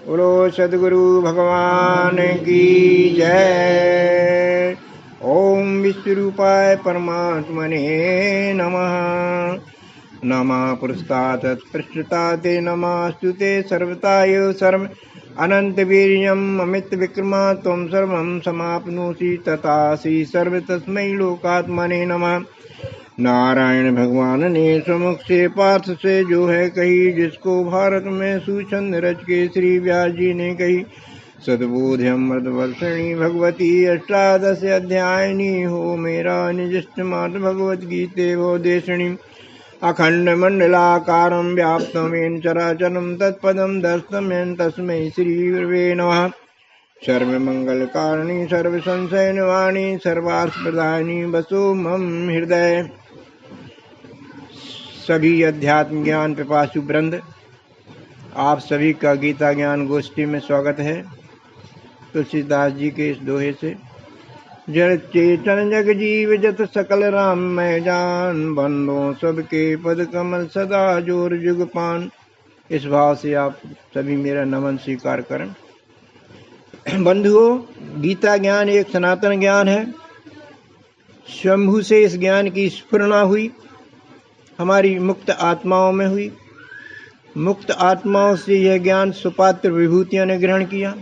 बोलो सद्गुरु भगवान की जय। ओम विश्वरूपाय परमात्मने नमः। नमः पुरस्तात् तत्पृष्ठताते नमस्तुते सर्वताय सर्व अनंत वीर्यम् अमित विक्रमा त्वं सर्वं समाप्नोषि तथासि सर्व तस्मै लोकात्मने नमः। नारायण भगवान ने समुख से पार्थ से जो है कही, जिसको भारत में सुछंद रच के श्री व्यास जी ने कही। सद्बोध अमृतवर्षिणी भगवती अष्टादश अध्यायनी हो मेरा निजिष्ट मात भगवत गीते वो देशिणी। अखंड मंडलाकारं व्याप्तमेन चराचरं तत्पदं दर्शमेन तस्मै श्री गुरवे नमः। सर्वमंगलकारिणी सर्वसंशयनिवारिणी सर्वार्थप्रदायिनी वसो मम हृदय। सभी अध्यात्म ज्ञान पिपासु वृंद, आप सभी का गीता ज्ञान गोष्ठी में स्वागत है। तुलसीदास जी के इस दोहे से। जड़ चेतन जग जीव जत सकल राम मैं जान, बंदो सबके पद कमल सदा जोर जुग पान। इस भाव से आप सभी मेरा नमन स्वीकार करें। बंधुओं, गीता ज्ञान एक सनातन ज्ञान है। स्वयंभू से इस ज्ञान की स्फुरणा हुई, हमारी मुक्त आत्माओं में हुई। मुक्त आत्माओं से यह ज्ञान सुपात्र विभूतियों ने ग्रहण किया।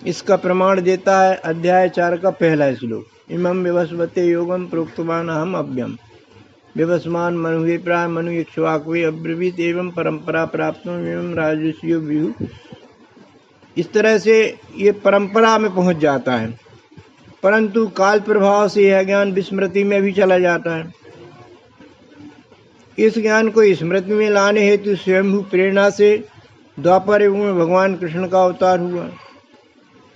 इसका प्रमाण देता है अध्याय 4 का पहला श्लोक। इमं विवस्वते योगम प्रोक्तवान अहम अव्यम विवस्मान मनुवे प्राय मनु इक्ष्वाकुवे अब्रवीत एवं परंपरा प्राप्त एवं राजस्यो विहु। इस तरह से ये परंपरा में पहुंच जाता है, परंतु काल प्रभाव से यह ज्ञान विस्मृति में भी चला जाता है। इस ज्ञान को स्मृति में लाने हेतु स्वयंभू प्रेरणा से द्वापर युग में भगवान कृष्ण का अवतार हुआ।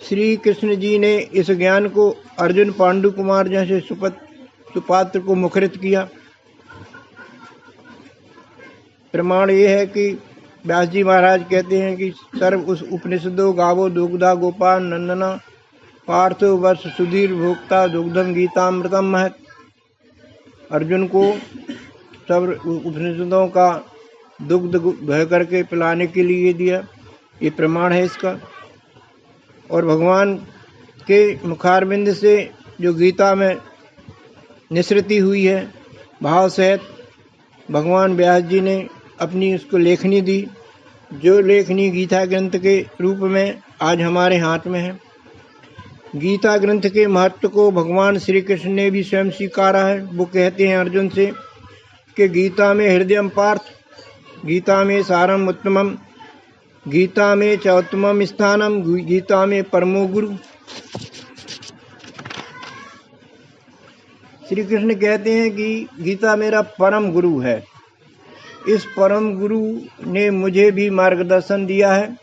श्री कृष्ण जी ने इस ज्ञान को अर्जुन, पांडु कुमार जैसे सुपात्र को मुखरित किया। प्रमाण ये है कि व्यास जी महाराज कहते हैं कि सर्व उस उपनिषदो गावो दुग्धा गोपाल नंदना पार्थो वर्ष सुधीर भोक्ता दुग्धम गीतामृतम महत। अर्जुन को सब उपनिषदों का दुग्ध बह करके पिलाने के लिए दिया, ये प्रमाण है इसका। और भगवान के मुखारविंद से जो गीता में निसृति हुई है भाव सहित, भगवान व्यास जी ने अपनी उसको लेखनी दी, जो लेखनी गीता ग्रंथ के रूप में आज हमारे हाथ में है। गीता ग्रंथ के महत्व को भगवान श्री कृष्ण ने भी स्वयं स्वीकारा है। वो कहते हैं अर्जुन से कि गीता में हृदयम पार्थ, गीता में सारम उत्तमम, गीता में चौत्तमम स्थानम, गीता में परमो गुरु। श्री कृष्ण कहते हैं कि गीता मेरा परम गुरु है। इस परम गुरु ने मुझे भी मार्गदर्शन दिया है।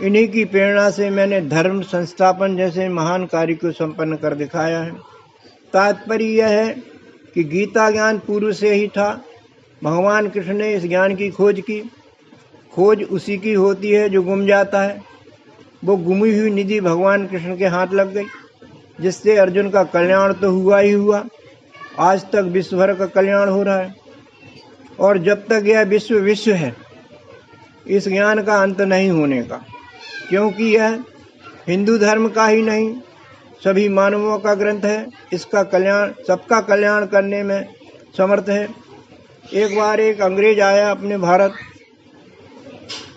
इन्हीं की प्रेरणा से मैंने धर्म संस्थापन जैसे महान कार्य को संपन्न कर दिखाया है। तात्पर्य यह है कि गीता ज्ञान पूर्व से ही था। भगवान कृष्ण ने इस ज्ञान की खोज की। खोज उसी की होती है जो गुम जाता है। वो गुमी हुई निधि भगवान कृष्ण के हाथ लग गई, जिससे अर्जुन का कल्याण तो हुआ ही हुआ, आज तक विश्व भर का कल्याण हो रहा है। और जब तक यह विश्व विश्व है, इस ज्ञान का अंत नहीं होने का, क्योंकि यह हिंदू धर्म का ही नहीं सभी मानवों का ग्रंथ है। इसका कल्याण, सबका कल्याण करने में समर्थ है। एक बार एक अंग्रेज आया अपने भारत,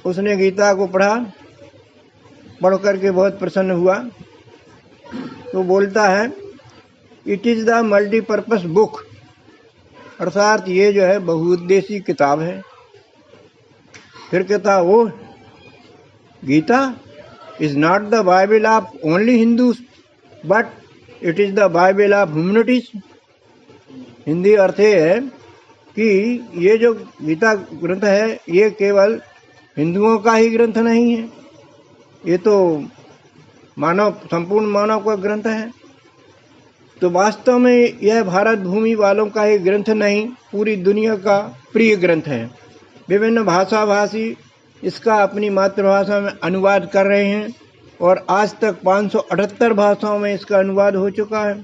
उसने गीता को पढ़ा, पढ़ करके बहुत प्रसन्न हुआ। तो बोलता है it is the multipurpose book, अर्थात ये जो है बहुउद्देशीय किताब है। फिर कहता वो Gita is not the Bible of only Hindus but it is the Bible of humanities. Hindi अर्थ है कि ये जो गीता ग्रंथ है ये केवल हिंदुओं का ही ग्रंथ नहीं है, ये तो मानव, संपूर्ण मानव का ग्रंथ है। तो वास्तव में यह भारत भूमि वालों का ही ग्रंथ नहीं, पूरी दुनिया का प्रिय ग्रंथ है। विभिन्न भाषा भाषी इसका अपनी मातृभाषा में अनुवाद कर रहे हैं और आज तक 578 भाषाओं में इसका अनुवाद हो चुका है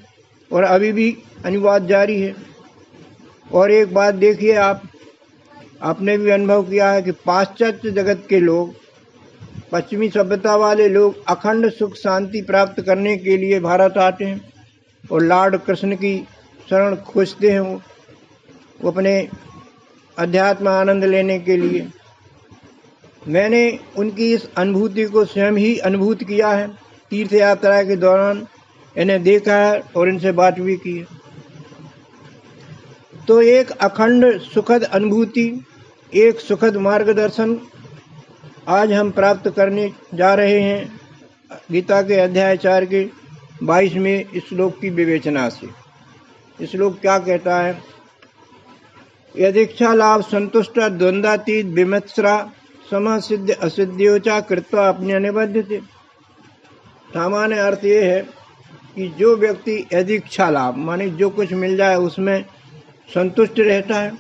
और अभी भी अनुवाद जारी है। और एक बात देखिए, आपने भी अनुभव किया है कि पाश्चात्य जगत के लोग, पश्चिमी सभ्यता वाले लोग अखंड सुख शांति प्राप्त करने के लिए भारत आते हैं और लॉर्ड कृष्ण की शरण खोजते हैं। वो अपने अध्यात्म आनंद लेने के लिए। मैंने उनकी इस अनुभूति को स्वयं ही अनुभूत किया है। तीर्थ यात्रा के दौरान इन्हें देखा है और इनसे बात भी की है। तो एक अखंड सुखद अनुभूति, एक सुखद मार्गदर्शन आज हम प्राप्त करने जा रहे हैं गीता के अध्याय 4 के 22वें श्लोक की विवेचना से। श्लोक क्या कहता है? यदिच्छा लाभ संतुष्ट द्वंद्वातीत विमत्सरा सम सिद्ध असिद्ध्योचा कृत्वा अपने निबद्धते। सामान्य अर्थ ये है कि जो व्यक्ति यदिच्छा लाभ माने जो कुछ मिल जाए उसमें संतुष्ट रहता है,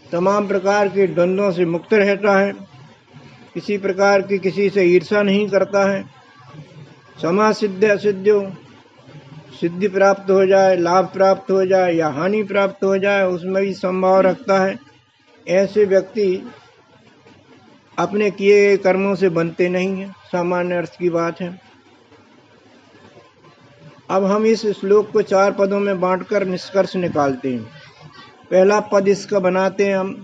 तमाम प्रकार के द्वंद्वों से मुक्त रहता है, किसी प्रकार की किसी से ईर्षा नहीं करता है, समा सिद्ध असिद्ध्यो सिद्धि प्राप्त हो जाए, लाभ प्राप्त हो जाए या हानि प्राप्त हो जाए उसमें भी संभाव रखता है, ऐसे व्यक्ति अपने किए गए कर्मों से बनते नहीं हैं। सामान्य अर्थ की बात है। अब हम इस श्लोक को 4 पदों में बांटकर निष्कर्ष निकालते हैं। पहला पद इसका बनाते हैं हम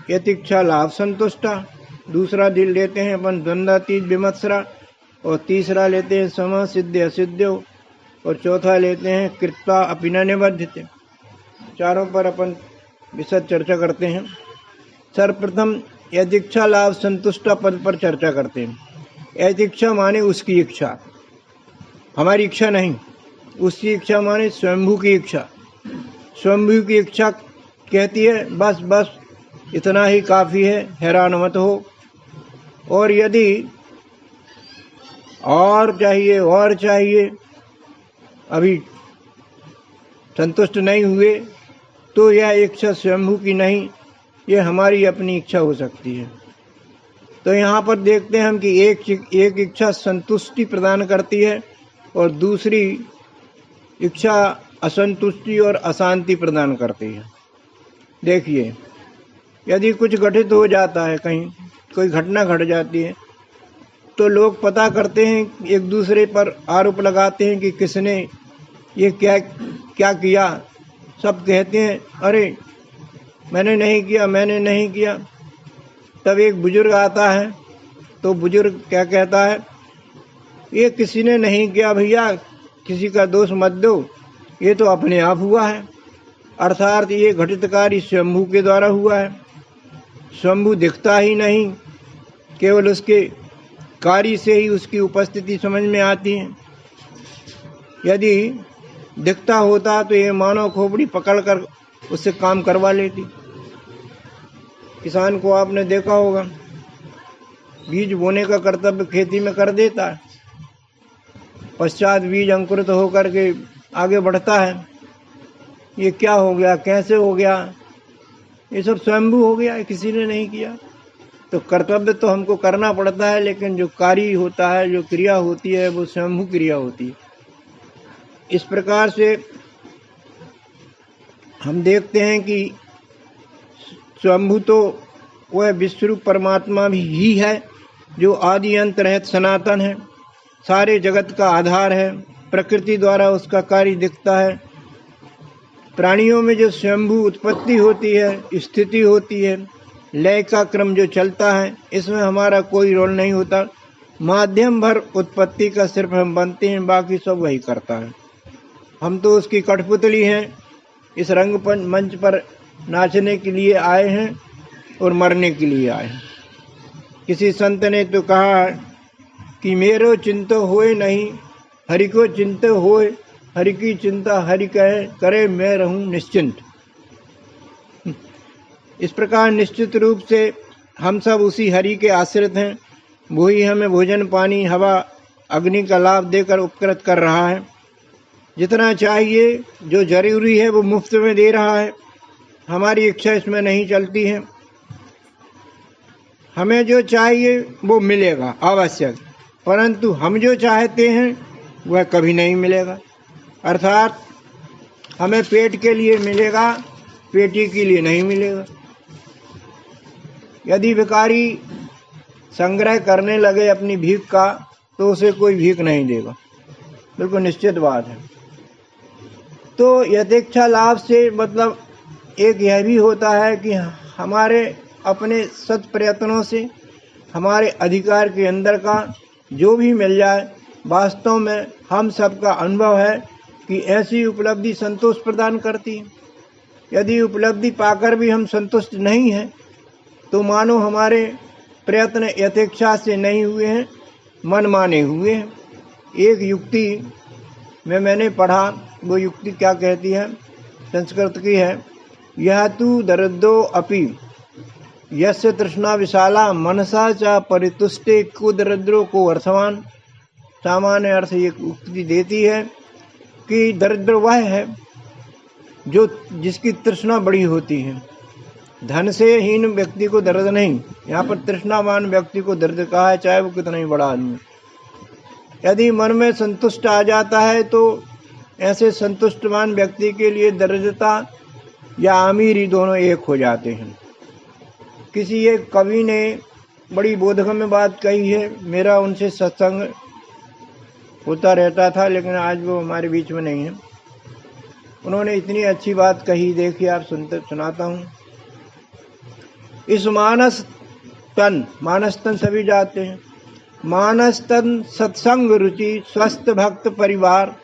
यतिच्छा लाभ संतुष्टा, दूसरा दिल लेते हैं अपन द्वंद्वातीत विमत्सरा, और तीसरा लेते हैं सम सिद्ध असिद्ध्यो, और चौथा लेते हैं कृत्वा अपि न निबध्यते। चारों पर अपन विशद चर्चा करते हैं। सर्वप्रथम यदिच्छा लाभ संतुष्टा पद पर चर्चा करते हैं। यदिच्छा माने उसकी इच्छा, हमारी इच्छा नहीं, उसकी इच्छा माने स्वयंभू की इच्छा। स्वयंभू की इच्छा कहती है बस बस इतना ही काफ़ी है, हैरान मत हो। और यदि और चाहिए अभी संतुष्ट नहीं हुए तो यह इच्छा स्वयंभू की नहीं, यह हमारी अपनी इच्छा हो सकती है। तो यहाँ पर देखते हैं हम कि एक इच्छा संतुष्टि प्रदान करती है और दूसरी इच्छा असंतुष्टि और अशांति प्रदान करती है। देखिए, यदि कुछ घटित हो जाता है, कहीं कोई घटना घट जाती है, तो लोग पता करते हैं, एक दूसरे पर आरोप लगाते हैं कि किसने ये क्या किया। सब कहते हैं अरे मैंने नहीं किया। तब एक बुजुर्ग आता है तो बुजुर्ग क्या कहता है, ये किसी ने नहीं किया भैया, किसी का दोष मत दो, ये तो अपने आप हुआ है। अर्थात ये घटित कार्य स्वयंभू के द्वारा हुआ है। स्वयंभू दिखता ही नहीं, केवल उसके कार्य से ही उसकी उपस्थिति समझ में आती है। यदि दिखता होता तो ये मानव खोपड़ी पकड़कर उससे काम करवा लेती। किसान को आपने देखा होगा, बीज बोने का कर्तव्य खेती में कर देता है, पश्चात बीज अंकुरित होकर के आगे बढ़ता है। ये क्या हो गया, कैसे हो गया, ये सब स्वयंभू हो गया, किसी ने नहीं किया। तो कर्तव्य तो हमको करना पड़ता है, लेकिन जो कार्य होता है, जो क्रिया होती है, वो स्वयंभू क्रिया होती है। इस प्रकार से हम देखते हैं कि स्वयंभू तो वह विश्वरूप परमात्मा भी ही है, जो आदि अंत रहित सनातन है, सारे जगत का आधार है। प्रकृति द्वारा उसका कार्य दिखता है। प्राणियों में जो स्वयंभू उत्पत्ति होती है, स्थिति होती है, लय का क्रम जो चलता है, इसमें हमारा कोई रोल नहीं होता। माध्यम भर उत्पत्ति का सिर्फ हम बनते हैं, बाकी सब वही करता है। हम तो उसकी कठपुतली हैं। इस रंग मंच पर नाचने के लिए आए हैं और मरने के लिए आए हैं। किसी संत ने तो कहा कि मेरो चिंता होए नहीं, हरि को चिंता होए, हरि की चिंता हरि कहे, करे मैं रहूं निश्चिंत। इस प्रकार निश्चित रूप से हम सब उसी हरि के आश्रित हैं। वही हमें भोजन, पानी, हवा, अग्नि का लाभ देकर उपकृत कर रहा है। जितना चाहिए, जो जरूरी है, वो मुफ्त में दे रहा है। हमारी इच्छा इसमें नहीं चलती है। हमें जो चाहिए वो मिलेगा आवश्यक, परंतु हम जो चाहते हैं वह कभी नहीं मिलेगा। अर्थात हमें पेट के लिए मिलेगा, पेटी के लिए नहीं मिलेगा। यदि भिखारी संग्रह करने लगे अपनी भीख का तो उसे कोई भीख नहीं देगा, बिल्कुल निश्चित बात है। तो यथेच्छा लाभ से मतलब एक यह भी होता है कि हमारे अपने सत प्रयत्नों से हमारे अधिकार के अंदर का जो भी मिल जाए, वास्तव में हम सबका अनुभव है कि ऐसी उपलब्धि संतोष प्रदान करती है। यदि उपलब्धि पाकर भी हम संतुष्ट नहीं हैं तो मानो हमारे प्रयत्न यथेच्छा से नहीं हुए हैं, मन माने हुए हैं। एक युक्ति में मैंने पढ़ा, वो युक्ति क्या कहती है, संस्कृत की है, यह तु दरिद्रो अपि यस्य तृष्णा विशाला मनसा च परितुष्टे कुदरिद्रो को अर्थवान। सामान्य अर्थ ये उक्ति देती है कि दरिद्र वह है जो जिसकी तृष्णा बड़ी होती है। धन से हीन व्यक्ति को दर्द नहीं, यहाँ पर तृष्णावान व्यक्ति को दर्द कहा है, चाहे वो कितना ही बड़ा आदमी। यदि मन में संतुष्ट आ जाता है तो ऐसे संतुष्टवान व्यक्ति के लिए दरिद्रता या अमीरी दोनों एक हो जाते हैं। किसी एक कवि ने बड़ी बोधगम्य बात कही है, मेरा उनसे सत्संग होता रहता था लेकिन आज वो हमारे बीच में नहीं है। उन्होंने इतनी अच्छी बात कही, देखिए आप सुनाता हूँ। इस मानस तन सभी जाते हैं, मानस तन सत्संग रुचि स्वस्थ भक्त परिवार,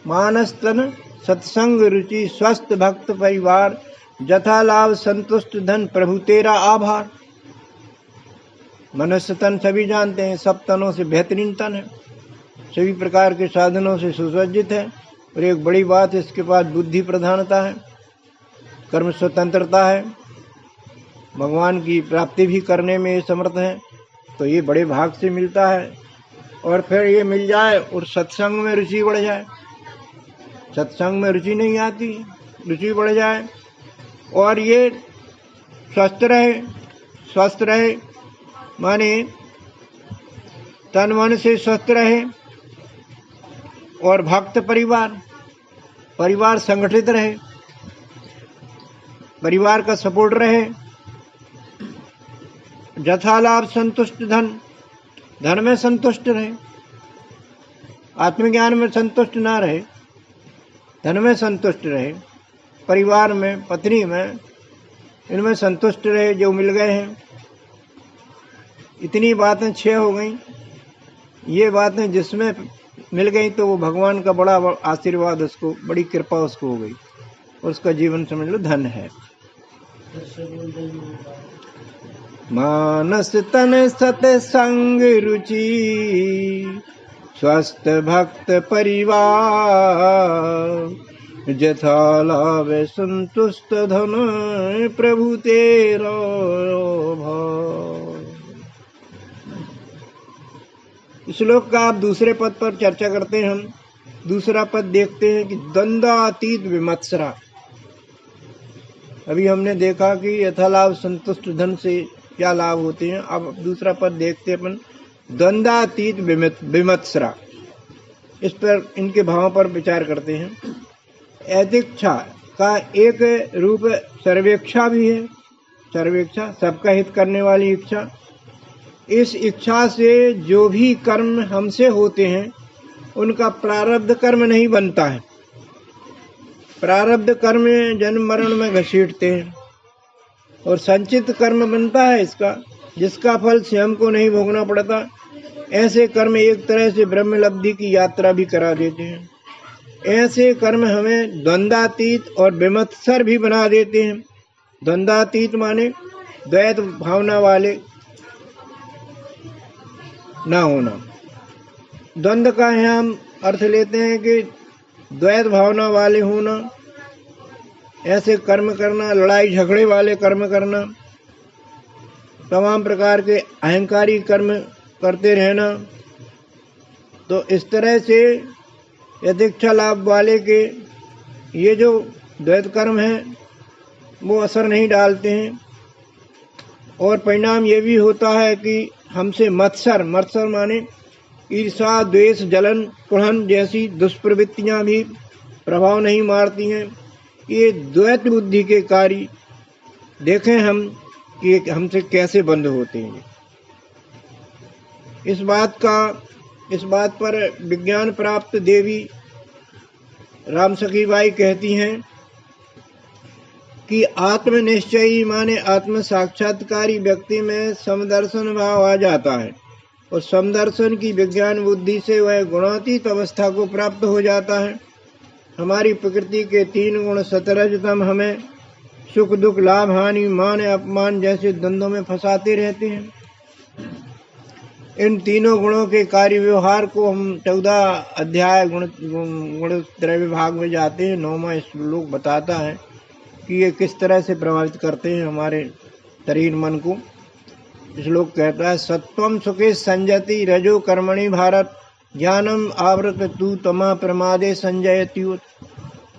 मानस तन सत्संग रुचि स्वस्थ भक्त परिवार, जथा लाभ संतुष्ट धन प्रभु तेरा आभार। मनुष्य तन सभी जानते हैं, सब तनों से बेहतरीन तन है, सभी प्रकार के साधनों से सुसज्जित है, और एक बड़ी बात इसके पास बुद्धि प्रधानता है, कर्म स्वतंत्रता है, भगवान की प्राप्ति भी करने में समर्थ है। तो ये बड़े भाग से मिलता है। और फिर ये मिल जाए और सत्संग में रुचि बढ़ जाए, सत्संग में रुचि नहीं आती, रुचि बढ़ जाए, और ये स्वस्थ रहे माने तन मन से स्वस्थ रहे, और भक्त परिवार संगठित रहे, परिवार का सपोर्ट रहे, जथा लाभ संतुष्ट धन में संतुष्ट रहे, आत्मज्ञान में संतुष्ट ना रहे, धन में संतुष्ट रहे, परिवार में, पत्नी में, इनमें संतुष्ट रहे जो मिल गए हैं। इतनी बातें 6 हो गई। ये बातें जिसमें मिल गई तो वो भगवान का बड़ा आशीर्वाद, उसको बड़ी कृपा उसको हो गई, उसका जीवन समझ लो धन है। मानस तन सत्संग रुचि स्वस्थ भक्त परिवार, जथा लाभ संतुष्ट धन प्रभु तेरा भार। श्लोक का आप दूसरे पद पर चर्चा करते हैं। हम दूसरा पद देखते हैं कि द्वंद्वातीत विमत्सरा। अभी हमने देखा कि यथालाभ संतुष्ट धन से क्या लाभ होते हैं। अब दूसरा पद देखते हैं अपन, द्वंद्वातीत विमत्सरा। इस पर इनके भावों पर विचार करते हैं। यथेच्छा का एक रूप सर्वेक्षा भी है। सर्वेक्षा सबका हित करने वाली इच्छा। इस इच्छा से जो भी कर्म हमसे होते हैं उनका प्रारब्ध कर्म नहीं बनता है। प्रारब्ध कर्म जन्म मरण में घसीटते हैं, और संचित कर्म बनता है इसका, जिसका फल स्वयं को नहीं भोगना पड़ता। ऐसे कर्म एक तरह से ब्रह्म लब्धि की यात्रा भी करा देते हैं। ऐसे कर्म हमें द्वंद्वातीत और विमत्सर भी बना देते हैं। द्वंद्वातीत माने द्वैत भावना वाले ना होना। द्वंद्व का यहाँ हम अर्थ लेते हैं कि द्वैत भावना वाले होना, ऐसे कर्म करना, लड़ाई झगड़े वाले कर्म करना, तमाम प्रकार के अहंकारी कर्म करते रहना। तो इस तरह से यथेच्छा लाभ वाले के ये जो द्वैत कर्म हैं वो असर नहीं डालते हैं, और परिणाम ये भी होता है कि हमसे मत्सर माने ईर्षा, द्वेष, जलन, कुढ़न जैसी दुष्प्रवृत्तियां भी प्रभाव नहीं मारती हैं। ये द्वैत बुद्धि के कार्य देखें हम कि हमसे कैसे बंद होते हैं। इस बात पर विज्ञान प्राप्त देवी रामसखी बाई कहती हैं कि आत्मनिश्चयी माने आत्म साक्षात्कारी व्यक्ति में समदर्शन भाव आ जाता है और समदर्शन की विज्ञान बुद्धि से वह गुणातीत अवस्था को प्राप्त हो जाता है। हमारी प्रकृति के 3 गुण सतरजतम हमें सुख दुख लाभ हानि मान अपमान जैसे द्वंद्वों में फंसाते रहते हैं। इन तीनों गुणों के कार्य व्यवहार को हम 14 अध्याय गुण विभाग में जाते हैं। 9वां श्लोक बताता है कि ये किस तरह से प्रभावित करते हैं हमारे शरीर मन को। श्लोक कहता है सत्वम सुखे संजति रजो कर्मणि भारत ज्ञानम आवृत तू तमा प्रमादे संजयत्युत।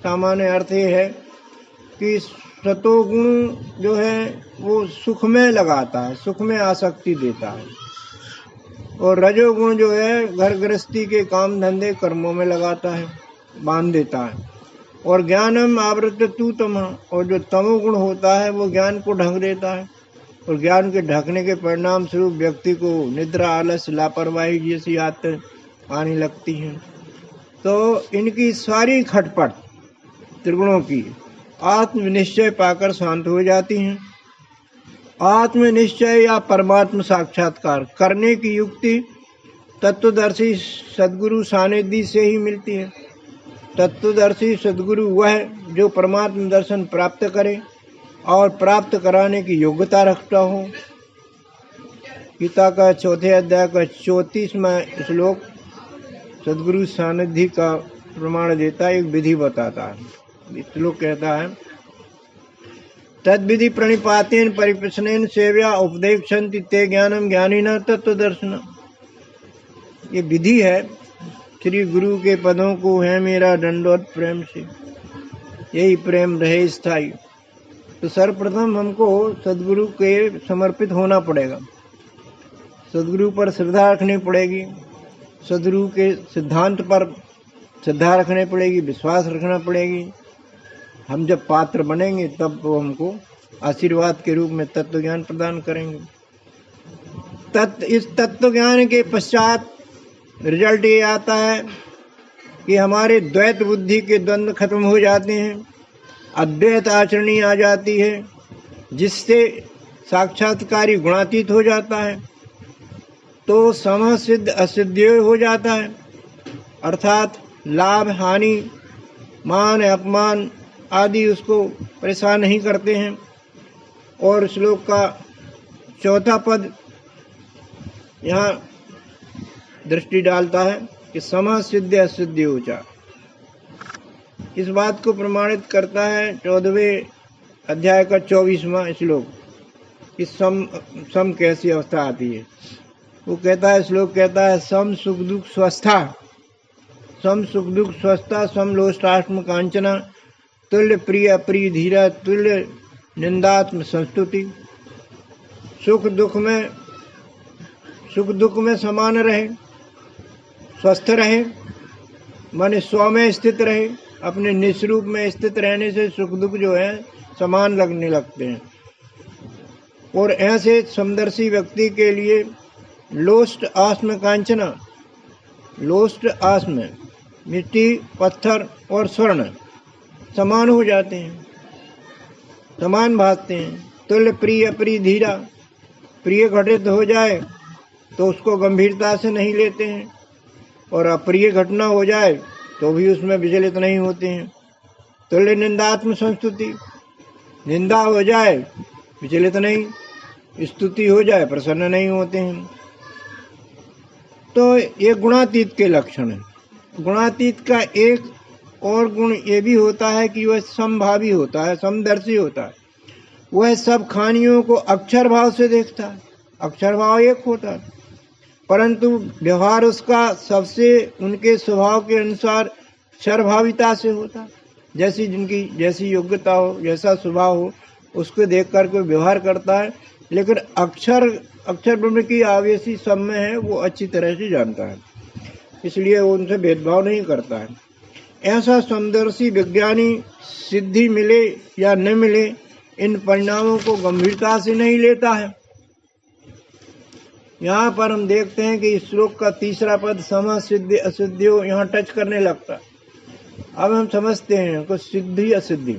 सामान्य अर्थ ये है कि सतोगुण जो है वो सुख में लगाता है, सुख में आसक्ति देता है, और रजोगुण जो है घर गृहस्थी के काम धंधे कर्मों में लगाता है, बांध देता है। और ज्ञानम आवृत तू तमा, और जो तमोगुण होता है वो ज्ञान को ढक देता है, और ज्ञान के ढकने के परिणाम स्वरूप व्यक्ति को निद्रा आलस लापरवाही जैसी आदतें आने लगती हैं। तो इनकी सारी खटपट त्रिगुणों की आत्मनिश्चय पाकर शांत हो जाती हैं। आत्मनिश्चय या परमात्म साक्षात्कार करने की युक्ति तत्वदर्शी सद्गुरु सानिध्य से ही मिलती है। तत्वदर्शी सद्गुरु वह जो परमात्म दर्शन प्राप्त करे और प्राप्त कराने की योग्यता रखता हो। गीता का 4 अध्याय का 34वां श्लोक सद्गुरु सानिध्य का प्रमाण देता है, एक विधि बताता है। श्लोक कहता है तद्विधि प्रणिपातेन परिप्रश्नेन सेव्या उपदेक्षन्ति ते ज्ञानम ज्ञानिनः तत्वदर्शन। ये विधि है, श्री गुरु के पदों को है मेरा दंडवत प्रेम से, यही प्रेम रहे स्थायी। तो सर्वप्रथम हमको सद्गुरु के समर्पित होना पड़ेगा, सद्गुरु पर श्रद्धा रखनी पड़ेगी, सद्गुरु के सिद्धांत पर श्रद्धा रखनी पड़ेगी, विश्वास रखना पड़ेगी। हम जब पात्र बनेंगे तब वो हमको आशीर्वाद के रूप में तत्व ज्ञान प्रदान करेंगे। इस तत्व ज्ञान के पश्चात रिजल्ट ये आता है कि हमारे द्वैत बुद्धि के द्वंद्व खत्म हो जाते हैं, अद्वैत आचरणी आ जाती है, जिससे साक्षात्कारी गुणातीत हो जाता है। तो सम सिद्ध असिद्ध हो जाता है, अर्थात लाभ हानि मान अपमान आदि उसको परेशान नहीं करते हैं। और श्लोक का 4था पद यहाँ दृष्टि डालता है कि सम सिद्ध असिद्ध ऊंचा। इस बात को प्रमाणित करता है 14वें अध्याय का 24वां श्लोक कि सम कैसी अवस्था आती है। वो कहता है, श्लोक कहता है सम सुख दुख स्वस्था, सम सुख दुख स्वस्था, सम लोष्टाश्म कांचना, तुल्य प्रिय अप्रिय धीरा, तुल्य निंदात्म संस्तुति। सुख दुख में समान रहे, स्वस्थ रहे, मन स्व में स्थित रहे। अपने निस्वरूप में स्थित रहने से सुख दुख जो है समान लगने लगते हैं। और ऐसे समदर्शी व्यक्ति के लिए लोष्ट आस्म कांचना, लोष्ट आस्म मिट्टी पत्थर और स्वर्ण समान हो जाते हैं, समान भासते हैं। तुल्य प्रिय अप्रिय धीरा, प्रिय घटित हो जाए तो उसको गंभीरता से नहीं लेते हैं, और अप्रिय घटना हो जाए तो भी उसमें विचलित नहीं होते हैं। तुल्य निंदात्म संस्तुति, निंदा हो जाए विचलित नहीं, स्तुति हो जाए प्रसन्न नहीं होते हैं। तो ये गुणातीत के लक्षण है। गुणातीत का एक और गुण ये भी होता है कि वह समभावी होता है, समदर्शी होता है। वह सब खानियों को अक्षर भाव से देखता है। अक्षर भाव एक होता है, परंतु व्यवहार उसका सबसे उनके स्वभाव के अनुसार क्षरभाविता से होता है। जैसी जिनकी जैसी योग्यता हो, जैसा स्वभाव हो, उसको देख कर कोई व्यवहार करता है। लेकिन अक्षर ब्रह्म की आवेशी सब में है, वो अच्छी तरह से जानता है, इसलिए वो उनसे भेदभाव नहीं करता है। ऐसा समदर्शी विज्ञानी सिद्धि मिले या न मिले, इन परिणामों को गंभीरता से नहीं लेता है। यहाँ पर हम देखते हैं कि इस श्लोक का तीसरा पद सम सिद्धि असिद्धियों यहाँ टच करने लगता। अब हम समझते हैं कुछ सिद्धि असिद्धि।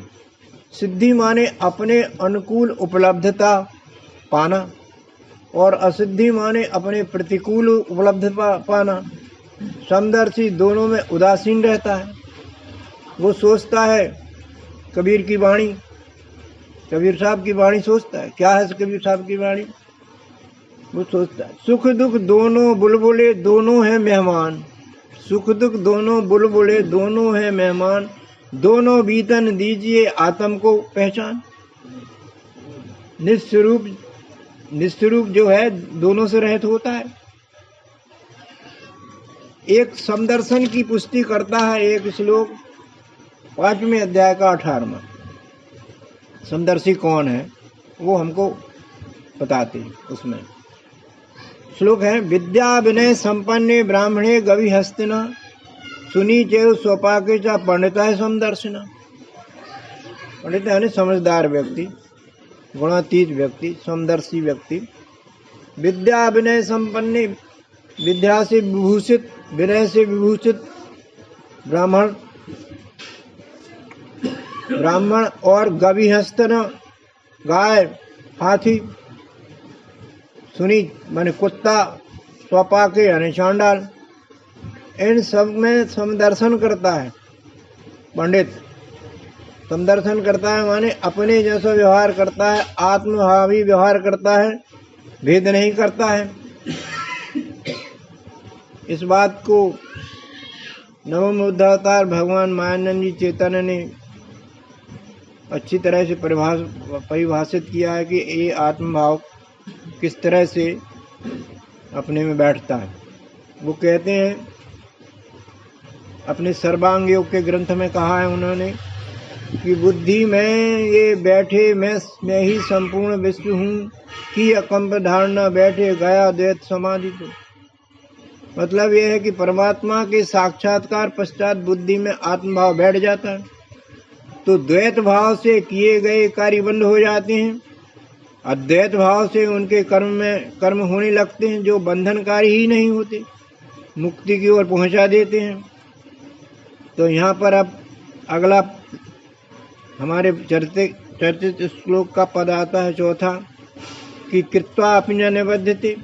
सिद्धि माने अपने अनुकूल उपलब्धता पाना और असिद्धि माने अपने प्रतिकूल उपलब्धता पाना। समदर्शी दोनों में उदासीन रहता है। वो सोचता है कबीर की वाणी, कबीर साहब की वाणी सोचता है। क्या है कबीर साहब की वाणी? वो सोचता है सुख दुख दोनों बुलबुले दोनों हैं मेहमान, सुख दुख दोनों बुलबुले दोनों हैं मेहमान, दोनों बीतन दीजिए आत्म को पहचान। निस्वरूप जो है दोनों से रहित होता है। एक समदर्शन की पुष्टि करता है एक श्लोक 5वें अध्याय का 18वां। समदर्शी कौन है वो हमको बताते हैं। उसमें श्लोक है विद्या विनय संपन्ने ब्राह्मणे गवि हस्तिना, सुनी चेव स्वपाके चा पंडित है समदर्शिना। पंडित है समझदार व्यक्ति, गुणातीत व्यक्ति, समदर्शी व्यक्ति। विद्या विनय संपन्ने, विद्या से विभूषित, विनय से विभूषित ब्राह्मण और गवि हस्तिना गाय हाथी, सुनी माने कुत्ता, स्वपाके यानी चांडाल, इन सब में समदर्शन करता है पंडित। समदर्शन करता है माने अपने जैसा व्यवहार करता है, आत्मभावी व्यवहार करता है, भेद नहीं करता है। इस बात को नवम बुद्धावतार भगवान मायानंद जी चैतन्य ने अच्छी तरह से परिभाषित किया है कि ये आत्मभाव किस तरह से अपने में बैठता है। वो कहते हैं अपने सर्वांग योग के ग्रंथ में कहा है उन्होंने कि बुद्धि में ये बैठे मैं ही संपूर्ण विश्व हूँ कि अकंप धारणा बैठे गया द्वैत समाधि को। मतलब यह है कि परमात्मा के साक्षात्कार पश्चात बुद्धि में आत्मभाव बैठ जाता है तो द्वैत भाव से किए गए कार्य बंद हो जाते हैं। अद्वैत भाव से उनके कर्म होने लगते हैं जो बंधनकारी ही नहीं होते, मुक्ति की ओर पहुंचा देते हैं। तो यहाँ पर अब अगला हमारे चर्चित श्लोक का पद आता है चौथा कि कृत्वा अपि न निबध्यते,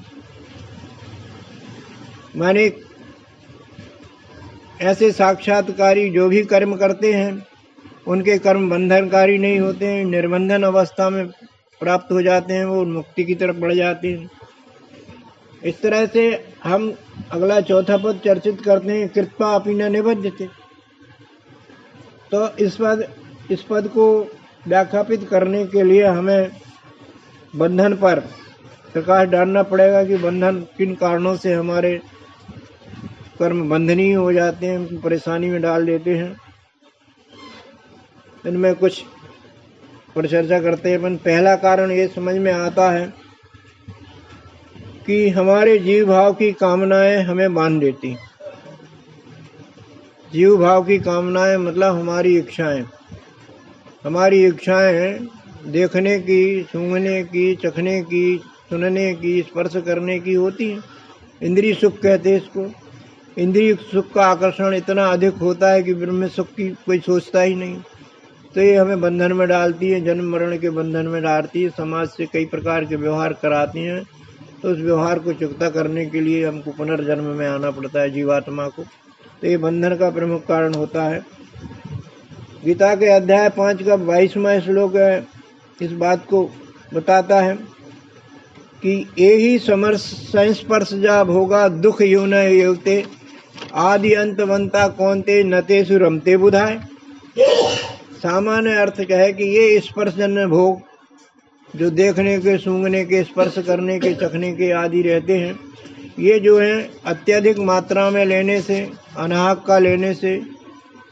माने ऐसे साक्षात्कारी जो भी कर्म करते हैं उनके कर्म बंधनकारी नहीं होते हैं, निर्बंधन अवस्था में प्राप्त हो जाते हैं, वो मुक्ति की तरफ बढ़ जाते हैं। इस तरह से हम अगला चौथा पद चर्चित करते हैं कृत्वा अपि न निबध्यते। तो इस पद को व्याख्यापित करने के लिए हमें बंधन पर प्रकाश डालना पड़ेगा कि बंधन किन कारणों से हमारे कर्म बंधनीय हो जाते हैं, परेशानी में डाल देते हैं। इनमें कुछ पर चर्चा करते हैं। पहला कारण ये समझ में आता है कि हमारे जीव भाव की कामनाएं हमें बांध देती। जीव भाव की कामनाएं मतलब हमारी इच्छाएं। हमारी इच्छाएं देखने की, सूंघने की, चखने की, सुनने की, स्पर्श करने की होती हैं। इंद्रिय सुख कहते हैं इसको। इंद्रिय सुख का आकर्षण इतना अधिक होता है कि ब्रह्म सुख की कोई सोचता ही नहीं। तो ये हमें बंधन में डालती है, जन्म मरण के बंधन में डालती है, समाज से कई प्रकार के व्यवहार कराती हैं। तो उस व्यवहार को चुकता करने के लिए हमको पुनर्जन्म में आना पड़ता है जीवात्मा को। तो ये बंधन का प्रमुख कारण होता है। गीता के अध्याय 5 का 22वां श्लोक है, इस बात को बताता है कि ये ही संस्पर्श जा भोगा दुख यून युक्ते, आदि अंतवंता कौनते नतेषु रमते बुधाय। सामान्य अर्थ क्या है कि ये स्पर्शजन्य भोग जो देखने के, सूंघने के, स्पर्श करने के, चखने के आदि रहते हैं, ये जो हैं अत्यधिक मात्रा में लेने से, अनाहक का लेने से,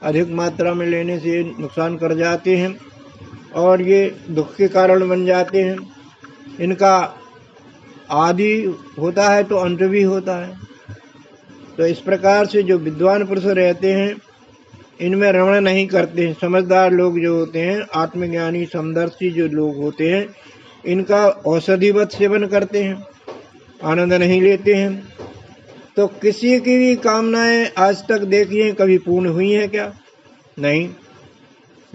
अधिक मात्रा में लेने से नुकसान कर जाते हैं और ये दुख के कारण बन जाते हैं। इनका आदि होता है तो अंत भी होता है। तो इस प्रकार से जो विद्वान पुरुष रहते हैं इनमें रमण नहीं करते हैं। समझदार लोग जो होते हैं, आत्मज्ञानी समदर्शी जो लोग होते हैं, इनका औषधिवत सेवन करते हैं। आनंद नहीं लेते हैं। तो किसी की भी कामनाएं आज तक देखिए कभी पूर्ण हुई हैं क्या? नहीं।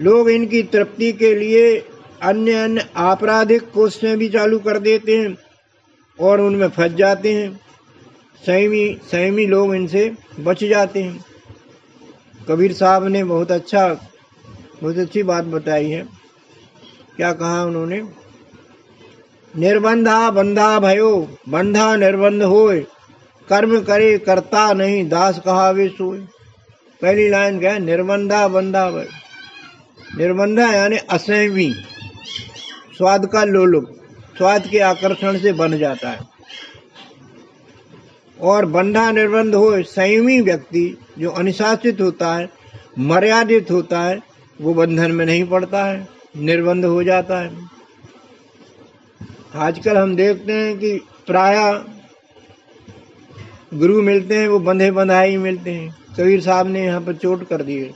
लोग इनकी तृप्ति के लिए अन्य अन्य आपराधिक कोशिशें भी चालू कर देते हैं और उनमें फंस जाते हैं। संयमी लोग इनसे बच जाते हैं। कबीर साहब ने बहुत अच्छी बात बताई है। क्या कहा उन्होंने? निर्बंधा बंधा भयो, बंधा निर्बंध होए, कर्म करे करता नहीं, दास कहावे सोए। पहली लाइन क्या है? निर्बंधा बंधा भयो। निर्बंधा यानी असंयमी, स्वाद का लोलुप, स्वाद के आकर्षण से बन जाता है। और बंधा निर्बंध हो, संयमी व्यक्ति जो अनुशासित होता है, मर्यादित होता है, वो बंधन में नहीं पड़ता है, निर्बंध हो जाता है। आजकल हम देखते हैं कि प्रायः गुरु मिलते हैं वो बंधे बंधाई मिलते हैं। कबीर साहब ने यहाँ पर चोट कर दी है।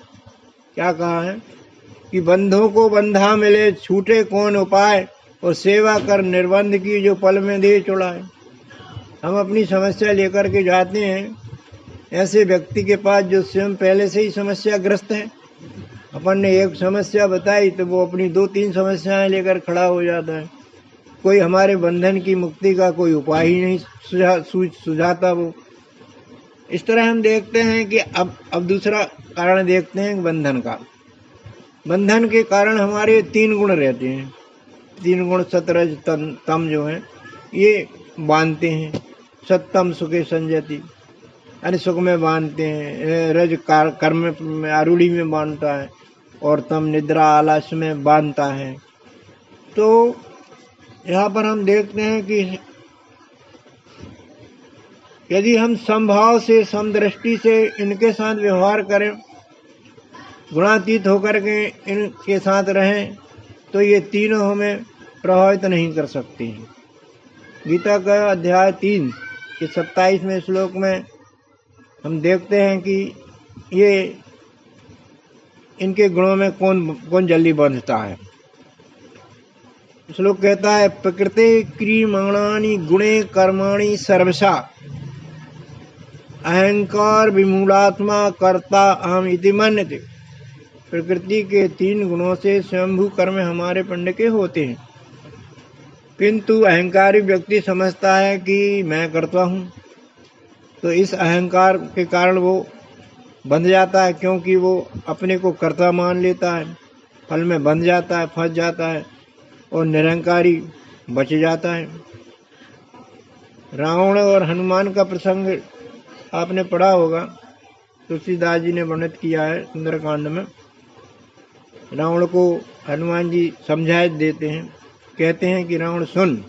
क्या कहा है कि बंधों को बंधा मिले, छूटे कौन उपाय, और सेवा कर निर्बंध की जो पल में दे चुड़ाए। हम अपनी समस्या लेकर के जाते हैं ऐसे व्यक्ति के पास जो स्वयं पहले से ही समस्याग्रस्त है। अपन ने एक समस्या बताई तो वो अपनी 2-3 समस्याएं लेकर खड़ा हो जाता है। कोई हमारे बंधन की मुक्ति का कोई उपाय ही नहीं सुझाता वो। इस तरह हम देखते हैं कि अब दूसरा कारण देखते हैं बंधन का। बंधन के कारण हमारे 3 गुण रहते हैं। 3 गुण सतरज तम जो हैं ये बांधते हैं। सत्तम सुखे संजति, यानी सुख में बांधते हैं। रज कर्म में आरूढ़ी में बांधता है और तम निद्रा आलस्य में बांधता है। तो यहाँ पर हम देखते हैं कि यदि हम समभाव से, समदृष्टि से इनके साथ व्यवहार करें, गुणातीत होकर के इनके साथ रहें, तो ये तीनों हमें प्रभावित नहीं कर सकती हैं। गीता का अध्याय 3 के 27वें श्लोक में हम देखते हैं कि ये इनके गुणों में कौन जल्दी बंधता है। श्लोक कहता है, प्रकृते क्रियमाणानि गुणे कर्माणि सर्वशा, अहंकार विमूढ़ात्मा कर्ता अहम इति मन्यते। प्रकृति के 3 गुणों से स्वयंभू कर्म हमारे पिंड के होते हैं, किंतु अहंकारी व्यक्ति समझता है कि मैं करता हूँ। तो इस अहंकार के कारण वो बंध जाता है, क्योंकि वो अपने को कर्ता मान लेता है, फल में बंध जाता है, फंस जाता है और निरंकारी बच जाता है। रावण और हनुमान का प्रसंग आपने पढ़ा होगा, तुलसीदास जी ने वर्णित किया है सुंदरकांड में। रावण को हनुमान जी समझाए देते हैं, कहते हैं कि रावण सुन,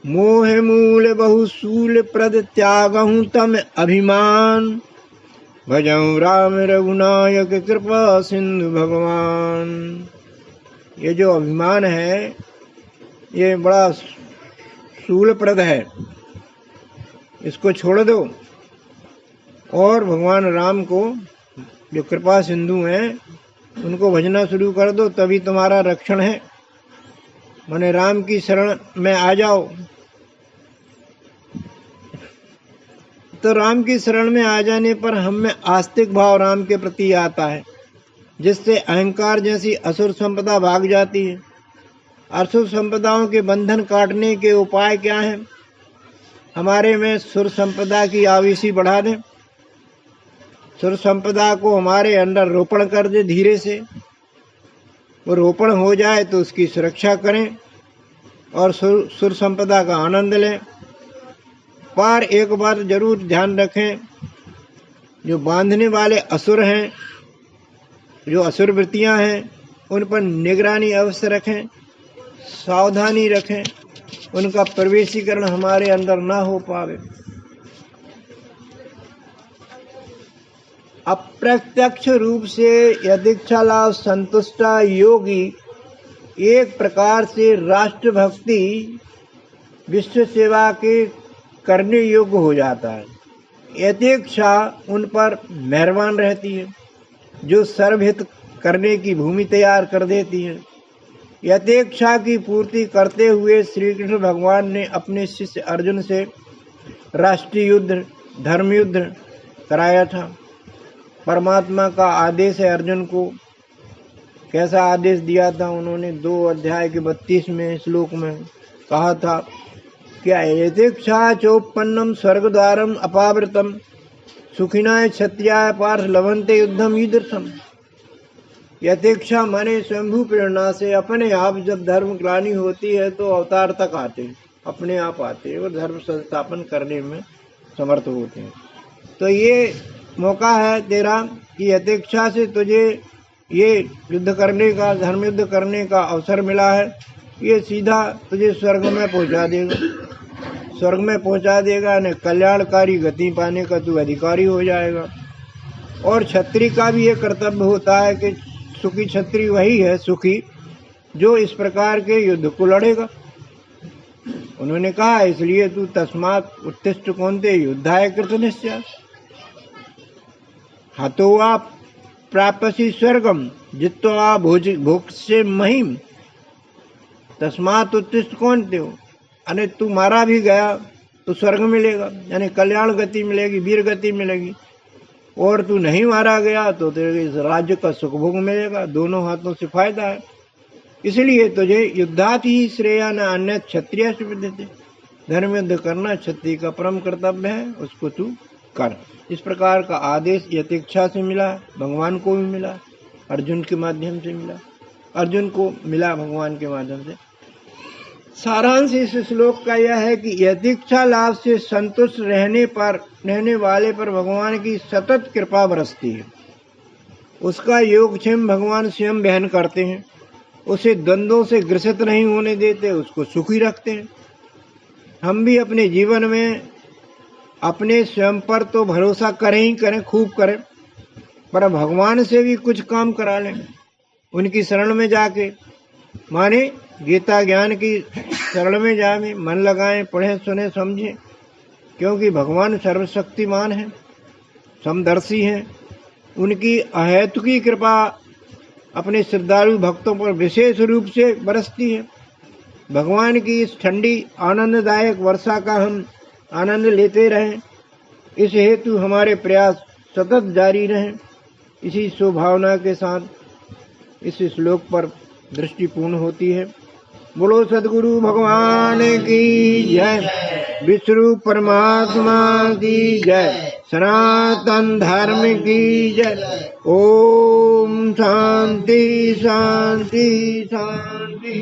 मोह मूल बहुसूल प्रद त्यागहूँ तम अभिमान, भजऊँ राम रघुनायक कृपा सिंधु भगवान। ये जो अभिमान है ये बड़ा शूलप्रद है, इसको छोड़ दो और भगवान राम को जो कृपा सिंधु हैं उनको भजना शुरू कर दो, तभी तुम्हारा रक्षण है। माने राम की शरण में आ जाओ। तो राम की शरण में आ जाने पर हम में आस्तिक भाव राम के प्रति आता है, जिससे अहंकार जैसी असुर संपदा भाग जाती है। असुर संपदाओं के बंधन काटने के उपाय क्या हैं? हमारे में सुर संपदा की आवेशी बढ़ा दें, सुर संपदा को हमारे अंदर रोपण कर दे। धीरे से वो रोपण हो जाए तो उसकी सुरक्षा करें और सुर संपदा का आनंद लें। पर एक बात जरूर ध्यान रखें, जो बांधने वाले असुर हैं, जो असुर वृत्तियां हैं, उन पर निगरानी अवश्य रखें, सावधानी रखें, उनका प्रवेशीकरण हमारे अंदर ना हो पावे। अप्रत्यक्ष रूप से यदि इच्छा संतुष्ट योगी एक प्रकार से राष्ट्रभक्ति विश्व सेवा के करने योग्य हो जाता है। यथेच्छा उन पर मेहरबान रहती है, जो सर्वहित करने की भूमि तैयार कर देती है। यथेच्छा की पूर्ति करते हुए श्री कृष्ण भगवान ने अपने शिष्य अर्जुन से राष्ट्रीय युद्ध, धर्म युद्ध कराया था। परमात्मा का आदेश है अर्जुन को। कैसा आदेश दिया था उन्होंने? 2 अध्याय के 32वें श्लोक में कहा था, क्या यथेच्छा चोपन्नम स्वर्गद्वारम अपावृतम सुखिनाय क्षत्रियाय पार्थ लभन्ते युद्धम ईदृशम। यथेच्छा माने स्वयंभू प्रेरणा से अपने आप जब धर्म ग्लानि होती है तो अवतार तक आते हैं, अपने आप आते हैं और धर्म संस्थापन करने में समर्थ होते हैं। तो ये मौका है तेरा कि यथेच्छा से तुझे ये युद्ध करने का, धर्म युद्ध करने का अवसर मिला है। ये सीधा तुझे स्वर्ग में पहुंचा देगा, स्वर्ग में पहुंचा देगा ने कल्याणकारी गति पाने का तू अधिकारी हो जाएगा। और क्षत्रिय का भी ये कर्तव्य होता है कि सुखी क्षत्रिय वही है सुखी जो इस प्रकार के युद्ध को लड़ेगा। उन्होंने कहा इसलिए तू तस्मात् उत्तिष्ठ कौन्तेय युद्धाय कृतनिश्चय हतो वा प्राप्यसि स्वर्गम जित्वा भोक्ष्ये महिम। तस्मात् उत्तिष्ठ कौन्तेय, यानी तू मारा भी गया तो स्वर्ग मिलेगा, यानी कल्याण गति मिलेगी, वीर गति मिलेगी। और तू नहीं मारा गया तो तेरे इस राज्य का सुख भोग मिलेगा। दोनों हाथों से फायदा है। इसलिए तुझे युद्धात ही श्रेय न अन्य क्षत्रिय से विद्यते। धर्म युद्ध करना क्षत्रिय का परम कर्तव्य है, उसको तू कर। इस प्रकार का आदेश यथेच्छा से मिला, भगवान को भी मिला, अर्जुन के माध्यम से मिला, अर्जुन को मिला भगवान के माध्यम से। सारांश इस श्लोक का यह है कि यथेच्छा लाभ से संतुष्ट रहने वाले पर भगवान की सतत कृपा बरसती है। उसका योगक्षेम भगवान स्वयं वहन करते हैं, उसे द्वंद्वों से ग्रसित नहीं होने देते, उसको सुखी रखते हैं। हम भी अपने जीवन में अपने स्वयं पर तो भरोसा करें ही करें, खूब करें, पर भगवान से भी कुछ काम करा लें, उनकी शरण में जाके। माने गीता ज्ञान की शरण में जाए, मन लगाएं, पढ़ें, सुने, समझें, क्योंकि भगवान सर्वशक्तिमान है, समदर्शी हैं। उनकी अहेतु की कृपा अपने श्रद्धालु भक्तों पर विशेष रूप से बरसती है। भगवान की इस ठंडी आनंददायक वर्षा का हम आनंद लेते रहें, इस हेतु हमारे प्रयास सतत जारी रहें। इसी स्वभावना के साथ इस श्लोक पर दृष्टि पूर्ण होती है। बोलो सद्गुरु भगवान की जय, विष्णु परमात्मा की जय, सनातन धर्म की जय। ओम शांति शांति शांति।